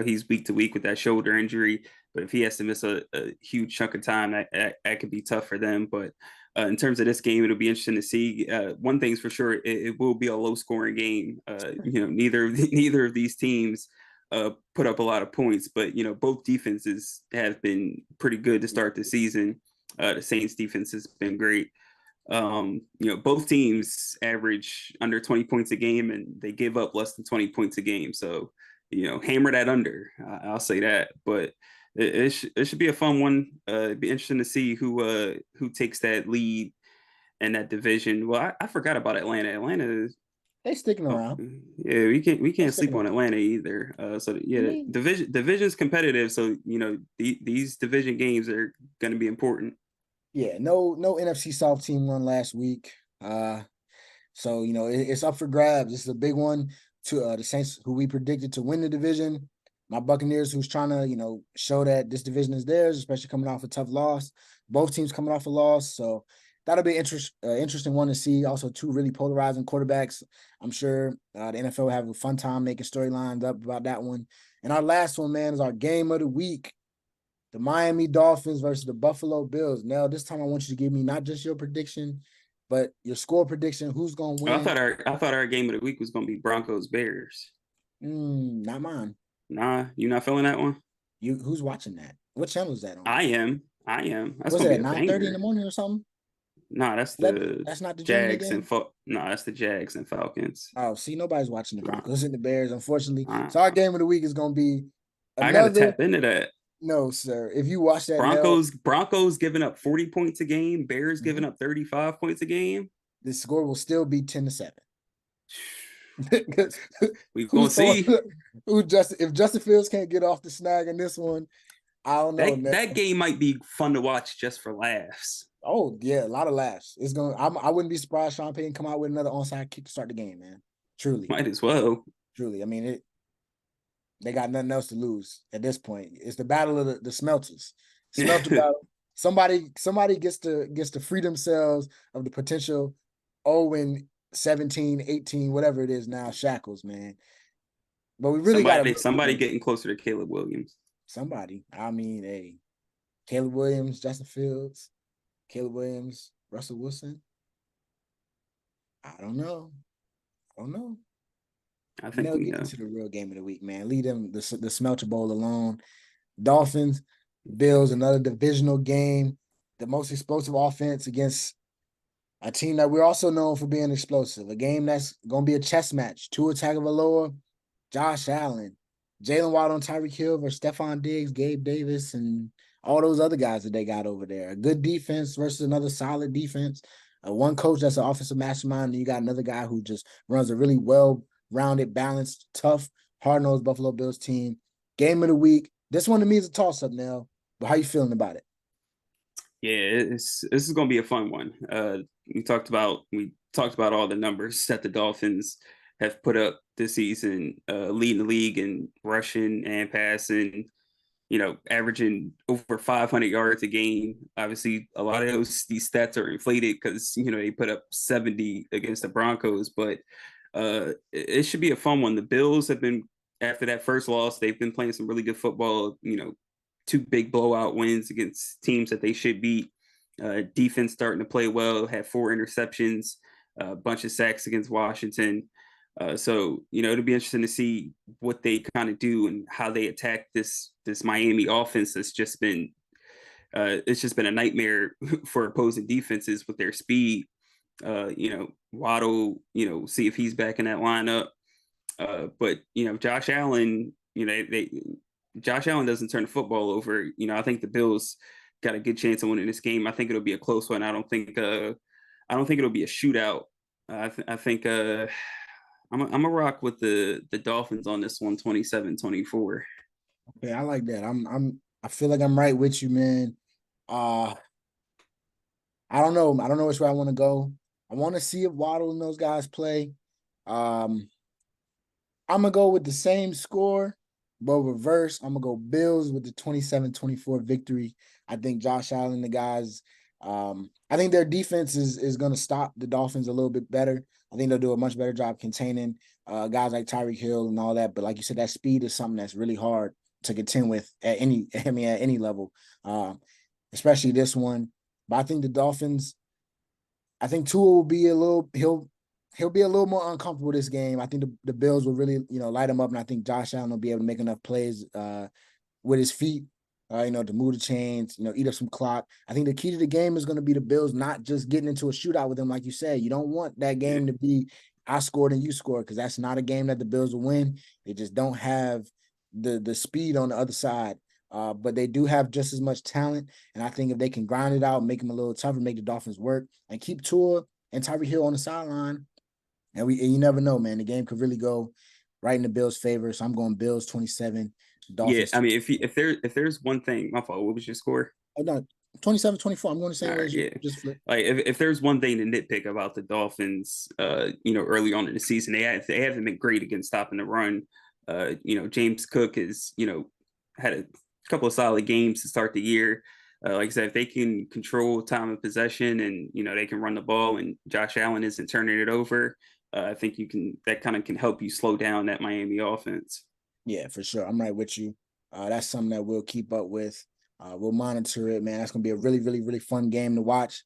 he's week to week with that shoulder injury. But if he has to miss a huge chunk of time, that could be tough for them. But in terms of this game, it'll be interesting to see. One thing's for sure, it will be a low scoring game. Neither of these teams put up a lot of points, but both defenses have been pretty good to start the season. The Saints defense has been great. Both teams average under 20 points a game, and they give up less than 20 points a game. So, hammer that under. I'll say that. But it should be a fun one. It'd be interesting to see who takes that lead in that division. Well, I forgot about Atlanta. Atlanta is
They sticking
oh
around.
yeah, we
They
can't sleep
sticking
on
around.
Atlanta either. So
I
yeah,
mean,
division's competitive. So these division games are going to be important.
yeah, no NFC South team won last week. So it's up for grabs. This is a big one to the Saints, who we predicted to win the division. My Buccaneers, who's trying to show that this division is theirs, especially coming off a tough loss. Both teams coming off a loss, so that'll be interesting one to see. Also, two really polarizing quarterbacks. I'm sure the NFL will have a fun time making storylines up about that one. And our last one, man, is our game of the week. The Miami Dolphins versus the Buffalo Bills. Now, this time I want you to give me not just your prediction, but your score prediction. Who's gonna win?
I thought our game of the week was going to be Broncos Bears.
Not mine.
Nah, you not feeling that one?
Who's watching that? What channel is that on?
I am. I am. That's
Was
gonna
it
be
at
a
9:30 in the
banger.
morning or something?
Nah, that's
That
the
that's not the Germany
Jags and
game.
no, that's the Jags and Falcons.
Oh, see, nobody's watching the
Nah,
Broncos and the Bears, unfortunately.
I,
So our game of the week is gonna be
I gotta
another.
tap into that.
No, sir. If you watch that now,
Broncos giving up 40 points a game. Bears giving
mhm,
up 35 points a game.
the score will still be 10-7.
That's we gonna
Who's throwing?
see.
Who Justin? If Justin Fields can't get off the snag in this one, I don't know.
That game might be fun to watch just for laughs.
Oh yeah, a lot of laughs. It's going. I wouldn't be surprised Sean Payton come out with another onside kick to start the game, man. Truly,
Might as well.
truly. I mean, they got nothing else to lose at this point. It's the battle of the smelters. Smelter battle. Somebody gets to free themselves of the potential 0-17, 18, whatever it is now, shackles, man. But we really got
Somebody
to
getting closer to Caleb Williams.
somebody. I mean, hey, Caleb Williams, Justin Fields, Caleb Williams, Russell Wilson. I don't know. I don't know.
I think
Now
we
get
know.
into the real game of the week, man. Leave them the Smelter Bowl alone. Dolphins, Bills, another divisional game. The most explosive offense against a team that we're also known for being explosive. A game that's going to be a chess match. Tua Tagovailoa, Josh Allen, Jalen Waddle and Tyreek Hill versus Stephon Diggs, Gabe Davis, and all those other guys that they got over there. A good defense versus another solid defense. One coach that's an offensive mastermind, and you got another guy who just runs a really well-rounded, balanced, tough, hard-nosed Buffalo Bills team. Game of the week. This one to me is a toss-up now. But how you feeling about it?
Yeah, this is gonna be a fun one. We talked about all the numbers that the Dolphins have put up this season, leading the league in rushing and passing. Averaging over 500 yards a game. Obviously, a lot of these stats are inflated because they put up 70 against the Broncos, but it should be a fun one. The Bills have been after that first loss, they've been playing some really good football. Two big blowout wins against teams that they should beat. Defense starting to play well. Had 4 interceptions, a bunch of sacks against Washington. So it'll be interesting to see what they kind of do and how they attack this Miami offense. That's just been it's just been a nightmare for opposing defenses with their speed. Waddle, see if he's back in that lineup. But Josh Allen, Josh Allen doesn't turn the football over. I think the Bills got a good chance of winning this game. I think it'll be a close one. I don't think it'll be a shootout. I think I'm a rock with the Dolphins on this one, 27-24.
Okay, I like that. I feel like I'm right with you, man. Uh I don't know. I don't know which way I want to go. I want to see if Waddle and those guys play. Um I'm gonna go with the same score, but reverse. I'm gonna go Bills with the 27-24 victory. I think Josh Allen, the guys, I think their defense is going to stop the Dolphins a little bit better. I think they'll do a much better job containing guys like Tyreek Hill and all that. But like you said, that speed is something that's really hard to contend with at any, I mean, at any level, especially this one. But I think the Dolphins, I think Tua will be a little, he'll be a little more uncomfortable this game. I think the Bills will really, light him up, and I think Josh Allen will be able to make enough plays with his feet, to move the chains, eat up some clock. I think the key to the game is going to be the Bills not just getting into a shootout with them, like you said. You don't want that
Yeah.
game to be I scored and you scored, because that's not a game that the Bills will win. They just don't have the speed on the other side. But they do have just as much talent, and I think if they can grind it out, make them a little tougher, make the Dolphins work, and keep Tua and Tyreek Hill on the sideline, and you never know, man. The game could really go right in the Bills' favor. So I'm going Bills 27,
Yeah,
Dolphins
I
2.
mean, if there's one thing, my fault. What was your score?
Oh, no, 27-24. I'm going the
All
same way
right,
as you.
yeah.
Just flip.
Like if there's one thing to nitpick about the Dolphins, early on in the season, they haven't been great against stopping the run. James Cook is, had a couple of solid games to start the year. Like I said, if they can control time of possession and they can run the ball and Josh Allen isn't turning it over, I think that kind of can help you slow down that Miami offense.
Yeah, for sure. I'm right with you. That's something that we'll keep up with. We'll monitor it, man. That's going to be a really, really, really fun game to watch.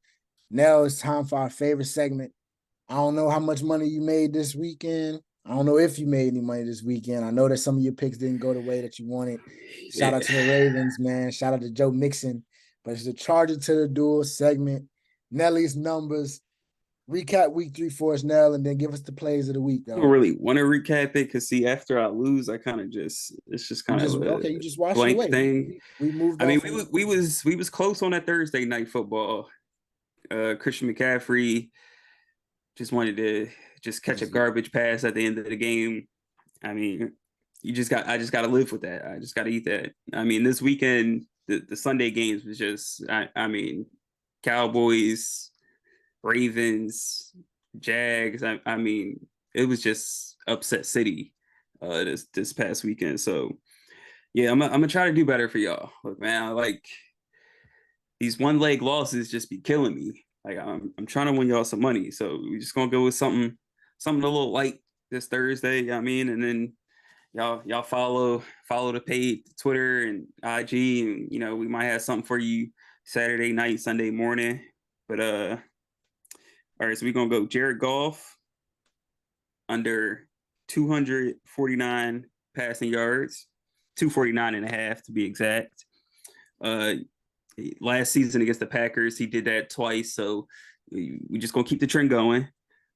Now it's time for our favorite segment. I don't know how much money you made this weekend. I don't know if you made any money this weekend. I know that some of your picks didn't go the way that you wanted. Shout out
Yeah.
to the Ravens, man. Shout out to Joe Mixon. But it's the Charger to the Duel segment. Nelly's numbers. Recap week 3 for us, Nell, and then give us the plays of the week,
I don't
though.
really want to recap it because see, after I lose, I kind of just it's just
You
kind of
just
a
okay. You just wash it
blank
away.
thing.
We moved
I mean,
off
we
of.
was we was close on that Thursday night football. Christian McCaffrey just wanted to just catch a garbage pass at the end of the game. I mean, I just got to live with that. I just got to eat that. I mean, this weekend the Sunday games was just I mean, Cowboys, Ravens, Jags. I mean, it was just upset city this past weekend. So yeah, I'm gonna try to do better for y'all. Look, man, like these one leg losses just be killing me. Like I'm trying to win y'all some money, so we just gonna go with something a little light this Thursday. You know what I mean, and then y'all follow the page, Twitter and IG, and we might have something for you Saturday night, Sunday morning. But all right, so we're gonna go Jared Goff under 249 passing yards, 249 and a half to be exact. Uh, Last season against the Packers, he did that twice. So we just gonna keep the trend going.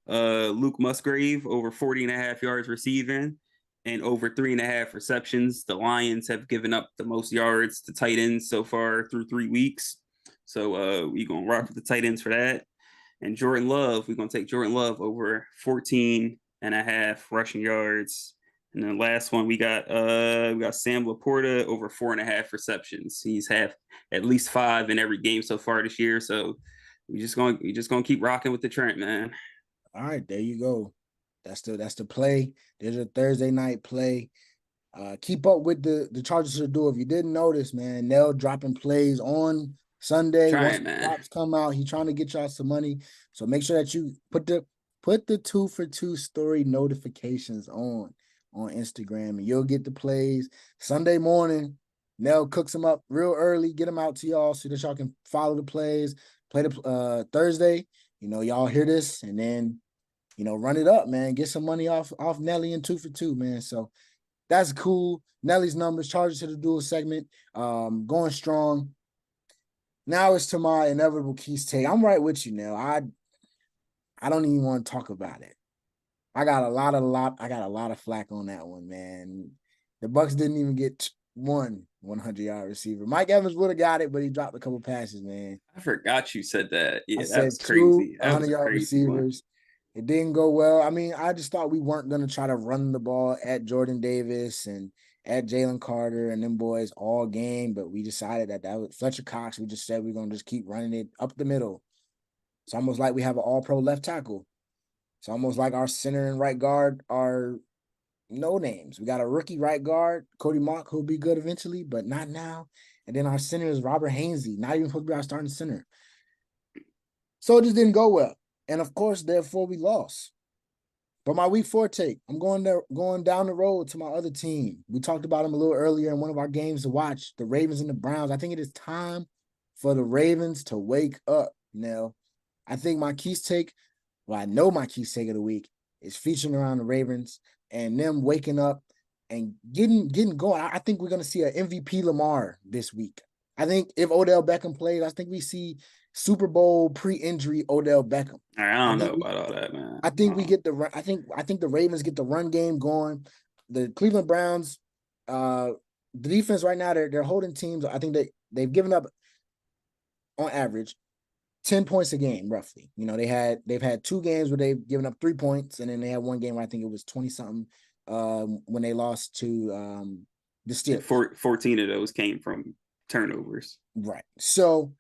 Luke Musgrave over 40 and a half yards receiving and over 3.5 receptions. The Lions have given up the most yards to tight ends so far through 3 weeks. So we gonna rock with the tight ends for that. And Jordan Love, we're gonna take Jordan Love over 14 and a half rushing yards. And then last one we got Sam Laporta over 4.5 receptions. He's had at least 5 in every game so far this year. So we just gonna keep rocking with the Trent, man.
All right, there you go. That's the play. There's a Thursday night play. Keep up with the Chargers to do. If you didn't notice, man, Nell dropping plays on Sunday. Once
Trying,
the
man.
drops come out, he's trying to get y'all some money. So make sure that you put the 2 for 2 story notifications on Instagram, and you'll get the plays Sunday morning. Nell cooks them up real early, get them out to y'all so that y'all can follow the plays. Play the Thursday. Y'all hear this, and then run it up, man. Get some money off Nelly and 2 for 2, man. So that's cool. Nelly's numbers, Chargers to the Duel segment. Going strong. Now it's to my inevitable Keys take. I'm right with you now. I don't even want to talk about it. I got a lot of flack on that one, man. The Bucks didn't even get one 100-yard receiver. Mike Evans would have got it, but he dropped a couple passes, man.
I forgot you said that.
I
Yeah, that
said
was
two
crazy. That was a
100-yard
crazy one.
receivers. It didn't go well. I mean, I just thought we weren't going to try to run the ball at Jordan Davis and at Jalen Carter and them boys all game, but we decided that was Fletcher Cox. We just said we're going to just keep running it up the middle. It's almost like we have an all-pro left tackle. It's almost like our center and right guard are no names. We got a rookie right guard, Cody Mock, who'll be good eventually, but not now. And then our center is Robert Hainsey, not even supposed to be our starting center. So it just didn't go well. And of course, therefore, we lost. But my week 4 take, I'm going down the road to my other team. We talked about them a little earlier in one of our games to watch, the Ravens and the Browns. I think it is time for the Ravens to wake up now. I think my Keys take, well, I know my Keys take of the week is featuring around the Ravens and them waking up and getting going. I think we're gonna see an MVP Lamar this week. I think if Odell Beckham plays, I think we see Super Bowl pre-injury Odell Beckham.
All right, I
I
don't know
think we
about all that, man.
I think we get the run. I think the Ravens get the run game going. The Cleveland Browns, the defense right now they're holding teams. I think they've given up on average 10 points a game, roughly. They've had 2 games where they've given up 3 points, and then they had one game where I think it was 20 something when they lost to the
Like
Steelers.
14 of those came from turnovers.
Right. So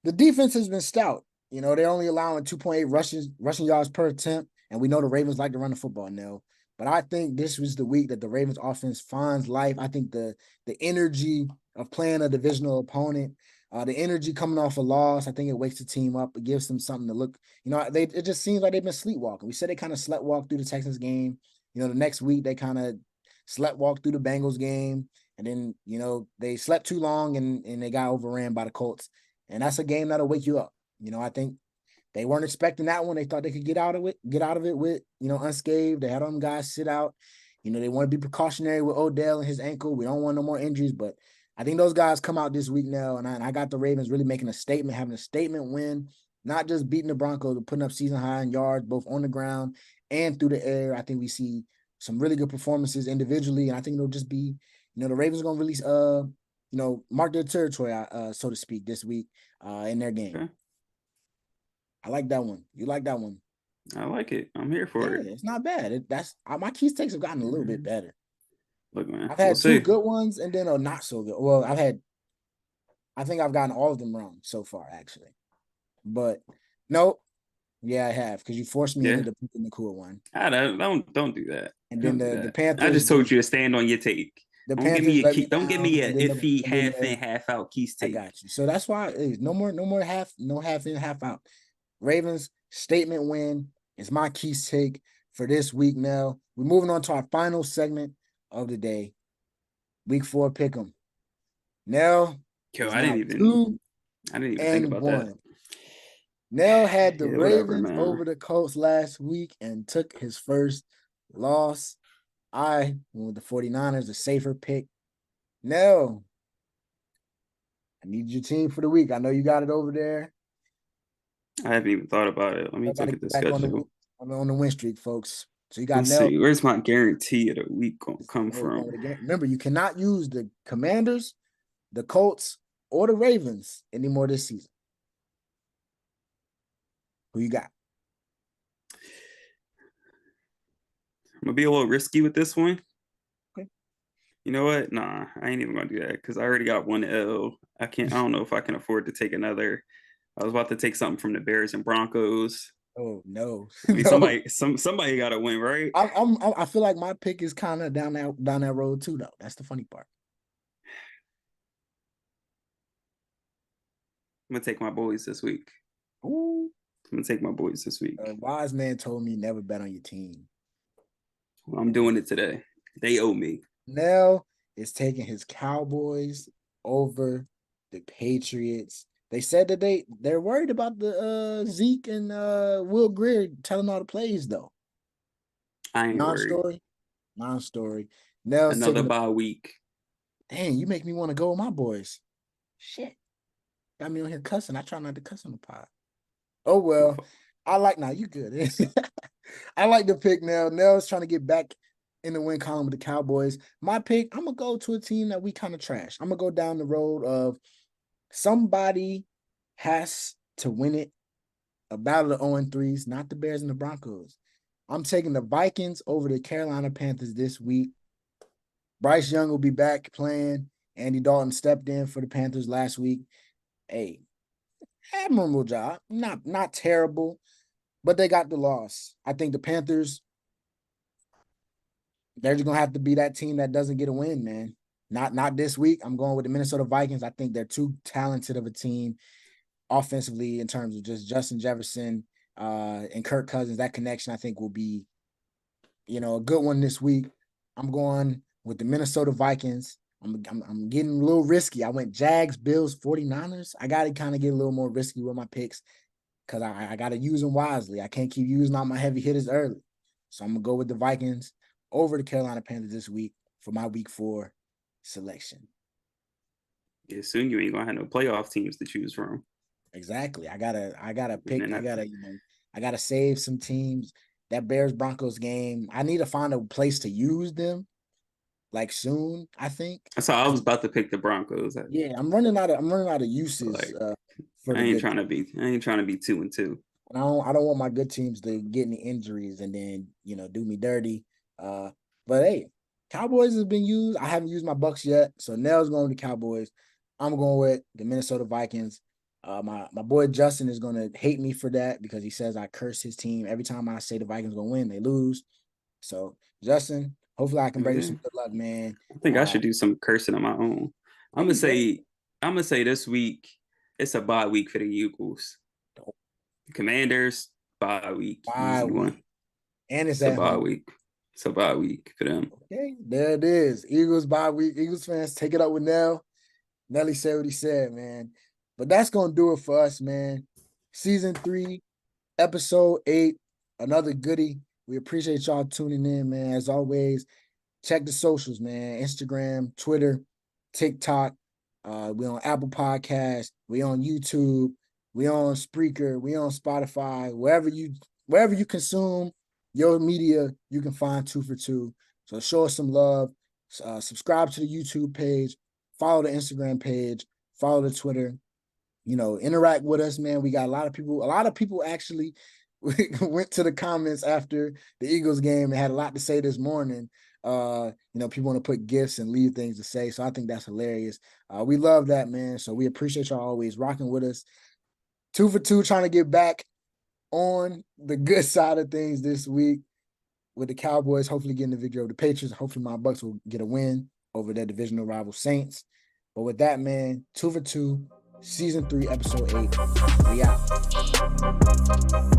the defense has been stout. They're only allowing 2.8 rushing yards per attempt, and we know the Ravens like to run the football now. But I think this was the week that the Ravens offense finds life. I think the energy of playing a divisional opponent, the energy coming off a loss, I think it wakes the team up. It gives them something to look. It just seems like they've been sleepwalking. We said they kind of slept walk through the Texans game. The next week they kind of slept walk through the Bengals game, and then they slept too long and they got overran by the Colts. And that's a game that'll wake you up. I think they weren't expecting that one. They thought they could get out of it with, unscathed. They had them guys sit out. They want to be precautionary with Odell and his ankle. We don't want no more injuries, but I think those guys come out this week now. And I got the Ravens really making a statement, having a statement win, not just beating the Broncos, but putting up season high in yards, both on the ground and through the air. I think we see some really good performances individually. And I think it'll just be, the Ravens are going to release, mark their territory, so to speak, this week in their game.
Okay.
I like that one. You like that one?
I like it. I'm here for
Yeah,
it.
it's not bad. That's my Keys takes have gotten a little bit better.
Look, man,
I've
we'll
had 2
see.
good ones and then a not so good. Well, I think I've gotten all of them wrong so far, actually. But no, yeah, I have because you forced me
Yeah,
into picking the cool one.
I don't do that.
And then
Don't do
the
that. I
Panthers,
just told you to stand on your take.
the
Don't give me
Panthers
a
let me
key. Don't give
down,
me a
and then
iffy
and then
half in, half out Keys
I
take.
got you. So that's why no more no half in, half out. Ravens statement win is my Keys take for this week. Now we're moving on to our final segment of the day. Week 4 pick'em. Nell
Yo,
is now 2
I didn't even think
and
about that.
1. Nell had the
Yeah, whatever,
Ravens
man.
over the Colts last week and took his first loss. I went with the 49ers, a safer pick. Nell, I need your team for the week. I know you got it over there.
I haven't even thought about it. Let me
I got
look
to
at the
get back
schedule.
on the win streak, folks. So you got
Let's
Nell.
see. Where's my guarantee of the week gonna come
Oh,
from?
going with the game. Remember, you cannot use the Commanders, the Colts, or the Ravens anymore this season. Who you got?
I'm gonna be a little risky with this one.
Okay.
You know what? Nah, I ain't even gonna do that because I already got one L. I can't. I don't know if I can afford to take another. I was about to take something from the Bears and Broncos.
Oh no,
I mean,
no.
somebody got to win, right?
I feel like my pick is kind of down that road too, though. That's the funny part.
I'm gonna take my boys this week.
Ooh.
I'm gonna take my boys this
A
week.
wise man told me never bet on your team.
Well, I'm doing it today. They owe me.
Nell is taking his Cowboys over the Patriots. They said that they're worried about the Zeke and Will Greer telling all the plays though.
I ain't worried.
Non-story, non-story. Nell's
Another
taking the
bye week.
dang. You make me want to go with my boys. Shit, got me on here cussing. I try not to cuss on the pod. Oh well, I like now. You good? I like the pick now. Nell's trying to get back in the win column with the Cowboys. My pick, I'm gonna go to a team that we kind of trash. I'm gonna go down the road of somebody has to win it. A battle of 0-3s, not the Bears and the Broncos. I'm taking the Vikings over the Carolina Panthers this week. Bryce Young will be back playing. Andy Dalton stepped in for the Panthers last week. Hey, admirable job. Not terrible, but they got the loss. I think the Panthers, they're just gonna have to be that team that doesn't get a win, man. Not this week. I'm going with the Minnesota Vikings. I think they're too talented of a team. offensively in terms of just Justin Jefferson and Kirk Cousins. That connection, I think, will be, a good one this week. I'm going with the Minnesota Vikings. I'm getting a little risky. I went Jags, Bills, 49ers. I got to kind of get a little more risky with my picks because I got to use them wisely. I can't keep using all my heavy hitters early. So I'm going to go with the Vikings over the Carolina Panthers this week for my week 4 selection.
Yeah, soon you ain't gonna have no playoff teams to choose from.
Exactly. I gotta pick.
And
I gotta, I gotta save some teams. That Bears Broncos game, I need to find a place to use them like soon. I think.
so I was about to pick the Broncos.
Yeah, I'm running out of uses
Like
for
I
the
ain't
good.
trying to be I ain't trying to be 2-2.
And I don't want my good teams to get any injuries and then do me dirty. But hey, Cowboys has been used. I haven't used my Bucks yet, so Nell's going with the Cowboys. I'm going with the Minnesota Vikings. My boy Justin is going to hate me for that because he says I curse his team every time I say the Vikings going to win, they lose. So Justin, hopefully I can bring you
Yeah.
some good luck, man.
I think I should do some cursing on my own. I'm
There
gonna
you go.
say I'm gonna say this week it's a bye week for the Eagles. Commanders bye week,
Bye
easy one.
week, and it's
It's a
at
bye
home.
week. It's a bye week for them.
Okay, there it is. Eagles bye week. Eagles fans, take it up with Nell. Nelly said what he said, man. But that's gonna do it for us, man. Season 3, episode 8, another goodie. We appreciate y'all tuning in, man. As always, check the socials, man. Instagram, Twitter, TikTok. We on Apple Podcasts. We on YouTube. We on Spreaker. We on Spotify. Wherever you consume your media, you can find 2 for 2. So show us some love. Subscribe to the YouTube page. Follow the Instagram page. Follow the Twitter. Interact with us, man. We got a lot of people. A lot of people actually went to the comments after the Eagles game and had a lot to say this morning. People want to put gifts and leave things to say. So I think that's hilarious. We love that, man. So we appreciate y'all always rocking with us. 2 for 2, trying to get back on the good side of things this week with the Cowboys, hopefully getting the victory over the Patriots. Hopefully my Bucks will get a win over their divisional rival Saints. But with that, man, 2 for 2, season 3, episode 8. We out.